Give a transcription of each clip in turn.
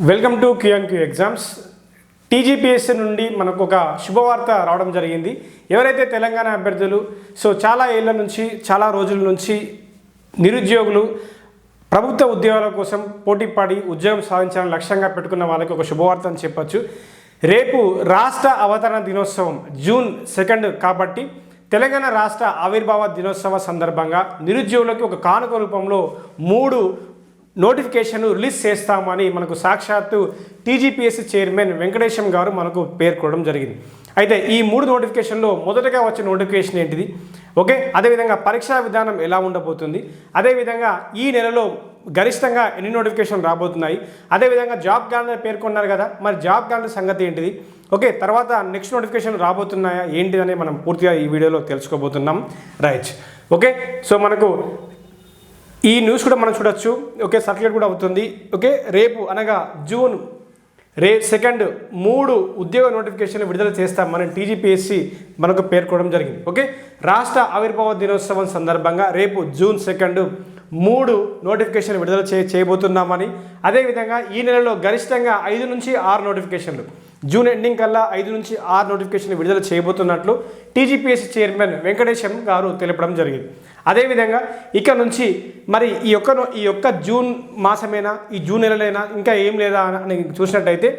Welcome to QnQ exams. TGPSC నుండి మనకు ఒక శుభవార్త రావడం జరిగింది. ఎవరైతే తెలంగాణ అభ్యర్థులు చాలా ఏళ్ల నుంచి చాలా రోజుల నుంచి నిరుద్యోగులు ప్రభుత్వ ఉద్యోగాల కోసం పోటీపడి ఉద్యోగం సాధించాలని లక్ష్యంగా పెట్టుకున్న వాళ్ళకి ఒక శుభవార్త అని చెప్పొచ్చు. రేపు రాష్ట్ర అవతరణ దినోత్సవం జూన్ 2 కాబట్టి తెలంగాణ రాష్ట్ర ఆవిర్భావ దినోత్సవ సందర్భంగా నిరుద్యోగులకు ఒక కానుక రూపంలో 3 నోటిఫికేషన్ రిలీజ్ చేస్తామని మనకు సాక్షాత్తు టీజీపీఎస్సీ చైర్మన్ వెంకటేశం గారు మనకు పేర్కొనడం జరిగింది. అయితే ఈ 3 నోటిఫికేషన్లో మొదటగా వచ్చే నోటిఫికేషన్ ఏంటిది, ఓకే, అదేవిధంగా పరీక్షా విధానం ఎలా ఉండబోతుంది, అదేవిధంగా ఈ నెలలో గరిష్టంగా ఎన్ని నోటిఫికేషన్ రాబోతున్నాయి, అదేవిధంగా జాబ్ క్యాలెండర్ పేర్కొన్నారు కదా, మరి జాబ్ క్యాలెండర్ సంగతి ఏంటిది, ఓకే, తర్వాత నెక్స్ట్ నోటిఫికేషన్ రాబోతున్నాయా ఏంటిదని మనం పూర్తిగా ఈ వీడియోలో తెలుసుకోబోతున్నాం. Right, okay. మనకు ఈ న్యూస్ కూడా మనం చూడొచ్చు, ఓకే, సర్క్యులేట్ కూడా అవుతుంది. ఓకే, రేపు అనగా జూన్ 2 3 ఉద్యోగ నోటిఫికేషన్లు విడుదల చేస్తామని టీజీపీఎస్సీ మనకు పేర్కొనడం జరిగింది. ఓకే, రాష్ట్ర ఆవిర్భావ దినోత్సవం సందర్భంగా రేపు జూన్ 2 3 నోటిఫికేషన్లు విడుదల చేయబోతున్నామని, అదేవిధంగా ఈ నెలలో గరిష్టంగా 5 నుంచి 6 నోటిఫికేషన్లు జూన్ ఎండింగ్ కల్లా 5 నుంచి 6 నోటిఫికేషన్లు విడుదల చేయబోతున్నట్లు టీజీపీఎస్సీ చైర్మన్ వెంకటేశం గారు తెలపడం జరిగింది. అదేవిధంగా ఇక నుంచి మరి ఈ యొక్క జూన్ మాసమేనా, ఈ జూన్ నెలలైనా ఇంకా ఏం లేదా అని చూసినట్టయితే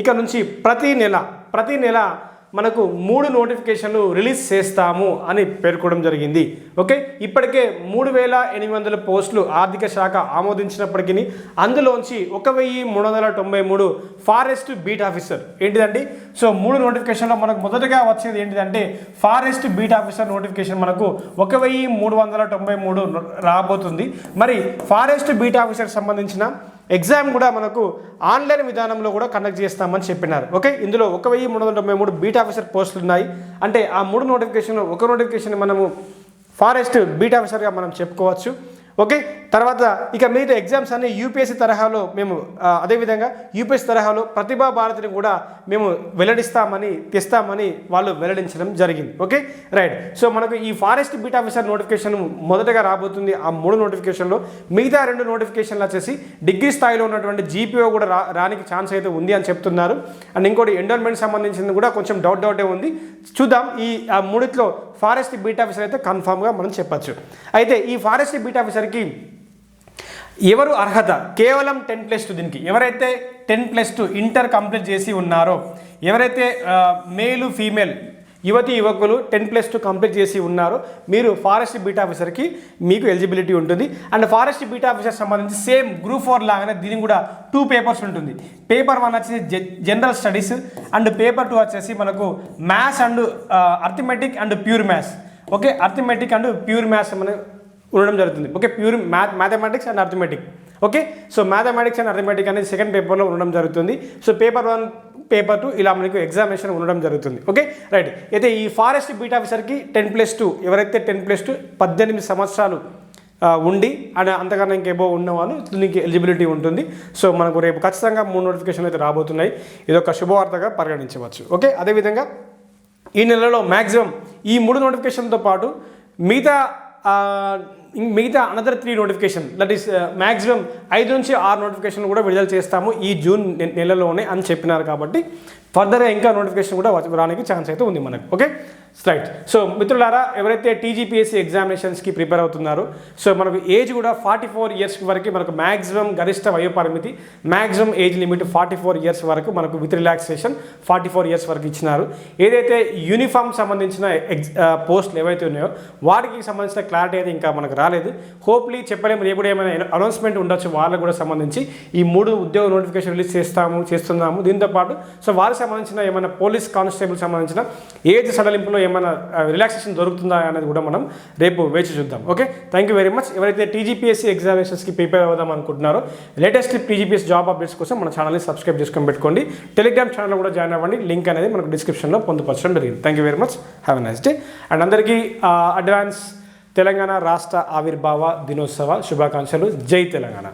ఇక నుంచి ప్రతి నెల మనకు 3 నోటిఫికేషన్లు రిలీజ్ చేస్తాము అని పేర్కొనడం జరిగింది. ఓకే, ఇప్పటికే 3800 పోస్టులు ఆర్థిక శాఖ ఆమోదించినప్పటికీ అందులోంచి 1393 ఫారెస్ట్ బీట్ ఆఫీసర్ ఏంటిదండి. 3 నోటిఫికేషన్లో మనకు మొదటగా వచ్చేది ఏంటిదంటే ఫారెస్ట్ బీట్ ఆఫీసర్ నోటిఫికేషన్ మనకు 1393 రాబోతుంది. మరి ఫారెస్ట్ బీట్ ఆఫీసర్ సంబంధించిన ఎగ్జామ్ కూడా మనకు ఆన్లైన్ విధానంలో కూడా కండక్ట్ చేస్తామని చెప్పినారు. ఓకే, ఇందులో 1393 బీట్ ఆఫీసర్ పోస్టులు ఉన్నాయి. అంటే ఆ 3 నోటిఫికేషన్ ఒక నోటిఫికేషన్ మనము ఫారెస్ట్ బీట్ ఆఫీసర్గా మనం చెప్పుకోవచ్చు. ఓకే, తర్వాత ఇక మిగతా ఎగ్జామ్స్ అన్ని యూపీఎస్సీ తరహాలో మేము అదేవిధంగా యూపీఎస్సీ తరహాలో ప్రతిభా భారతిని కూడా మేము తెస్తామని వాళ్ళు వెల్లడించడం జరిగింది. Okay, right. మనకు ఈ ఫారెస్ట్ బీట్ ఆఫీసర్ నోటిఫికేషన్ మొదటగా రాబోతుంది. ఆ 3 నోటిఫికేషన్లో మిగతా 2 నోటిఫికేషన్లు వచ్చేసి డిగ్రీ స్థాయిలో ఉన్నటువంటి జీపీఓ కూడా రానికి ఛాన్స్ అయితే ఉంది అని చెప్తున్నారు. అండ్ ఇంకోటి ఎండోన్మెంట్ సంబంధించింది కూడా కొంచెం డౌటే ఉంది. చూద్దాం. ఈ 3లో ఫారెస్ట్ బీట్ ఆఫీసర్ అయితే కన్ఫామ్గా మనం చెప్పచ్చు. అయితే ఈ ఫారెస్ట్ బీట్ ఆఫీసర్కి ఎవరు అర్హత, కేవలం 10+2 దీనికి ఎవరైతే 10+2 ఇంటర్ కంప్లీట్ చేసి ఉన్నారో, ఎవరైతే మేలు ఫీమేల్ యువకులు 10+2 కంప్లీట్ చేసి ఉన్నారో మీరు ఫారెస్ట్ బీట్ ఆఫీసర్కి మీకు ఎలిజిబిలిటీ ఉంటుంది. అండ్ ఫారెస్ట్ బీట్ ఆఫీసర్ సంబంధించి సేమ్ గ్రూప్ 4 లాగానే దీనికి కూడా 2 పేపర్స్ ఉంటుంది. పేపర్ 1 వచ్చేసి జనరల్ స్టడీస్ అండ్ పేపర్ 2 వచ్చేసి మనకు maths and arithmetic and pure maths. Okay, arithmetic and pure maths మన ఉండడం జరుగుతుంది. Okay, pure mathematics and arithmetic. Okay, mathematics and arithmetic అనేది సెకండ్ పేపర్లో ఉండడం జరుగుతుంది. పేపర్ 1 పేపర్ 2 ఇలా మనకు ఎగ్జామినేషన్ ఉండడం జరుగుతుంది. Okay, right. అయితే ఈ ఫారెస్ట్ బీట్ ఆఫీసర్కి 10+2 ఎవరైతే 10+2 18 సంవత్సరాలు ఉండి అండ్ అంతకన్నా ఇంకేబో ఉన్న వాళ్ళు దీనికి ఎలిజిబిలిటీ ఉంటుంది. మనకు రేపు ఖచ్చితంగా 3 నోటిఫికేషన్లు అయితే రాబోతున్నాయి. ఇదొక శుభవార్తగా పరిగణించవచ్చు. ఓకే, అదేవిధంగా ఈ నెలలో మ్యాక్సిమం ఈ 3 నోటిఫికేషన్తో పాటు మిగతా another 3 notification that is maximum 5 నుంచి 6 నోటిఫికేషన్ కూడా విడుదల చేస్తాము ఈ జూన్ నెలలోనే అని చెప్పినారు. కాబట్టి ఫర్దర్గా ఇంకా నోటిఫికేషన్ కూడా రానికి ఛాన్స్ అయితే ఉంది మనకు. Okay, right. మిత్రులారా, ఎవరైతే టీజీపీఎస్సీ ఎగ్జామినేషన్స్కి ప్రిపేర్ అవుతున్నారో మనకు ఏజ్ కూడా 44 ఇయర్స్ వరకు మనకు మ్యాక్సిమం గరిష్ట వయోపరిమితి మ్యాక్సిమం ఏజ్ లిమిట్ 44 ఇయర్స్ వరకు మనకు విత్ రిలాక్సేషన్ 44 ఇయర్స్ వరకు ఇచ్చినారు. ఏదైతే యూనిఫామ్ సంబంధించిన పోస్టులు ఏవైతే ఉన్నాయో వాటికి సంబంధించిన క్లారిటీ అయితే ఇంకా మనకు రాలేదు. హోప్లీ చెప్పలేము, రేపు కూడా ఏమైనా అనౌన్స్మెంట్ ఉండొచ్చు వాళ్ళకు కూడా సంబంధించి. ఈ 3 ఉద్యోగ నోటిఫికేషన్ రిలీజ్ చేస్తున్నాము. దీంతోపాటు వారికి సంబంధించిన ఏమైనా పోలీస్ కానిస్టేబుల్ సంబంధించిన ఏజ్ సడలింపులో ఏమైనా రిలాక్సేషన్ దొరుకుతుందా అనేది కూడా మనం రేపు వేచి చూద్దాం. Okay, thank you very much. ఎవరైతే టీజీపీఎస్సీ ఎగ్జామినేషన్స్కి ప్రిపేర్ అవుదాం అనుకుంటున్నారో లేటెస్ట్ టీజీపీఎస్సీ జాబ్ అప్డేట్స్ కోసం మన ఛానల్ని సబ్స్క్రైబ్ చేసుకొని పెట్టుకోండి. టెలిగ్రామ్ ఛానల్ కూడా జాయిన్ అవ్వండి. లింక్ అనేది మనకు డిస్క్రిప్షన్లో పొందుపరచడం జరిగింది. Thank you very much. Have a nice day. And అందరికీ అడ్వాన్స్ తెలంగాణ రాష్ట్ర ఆవిర్భావ దినోత్సవ శుభాకాంక్షలు. జై తెలంగాణ.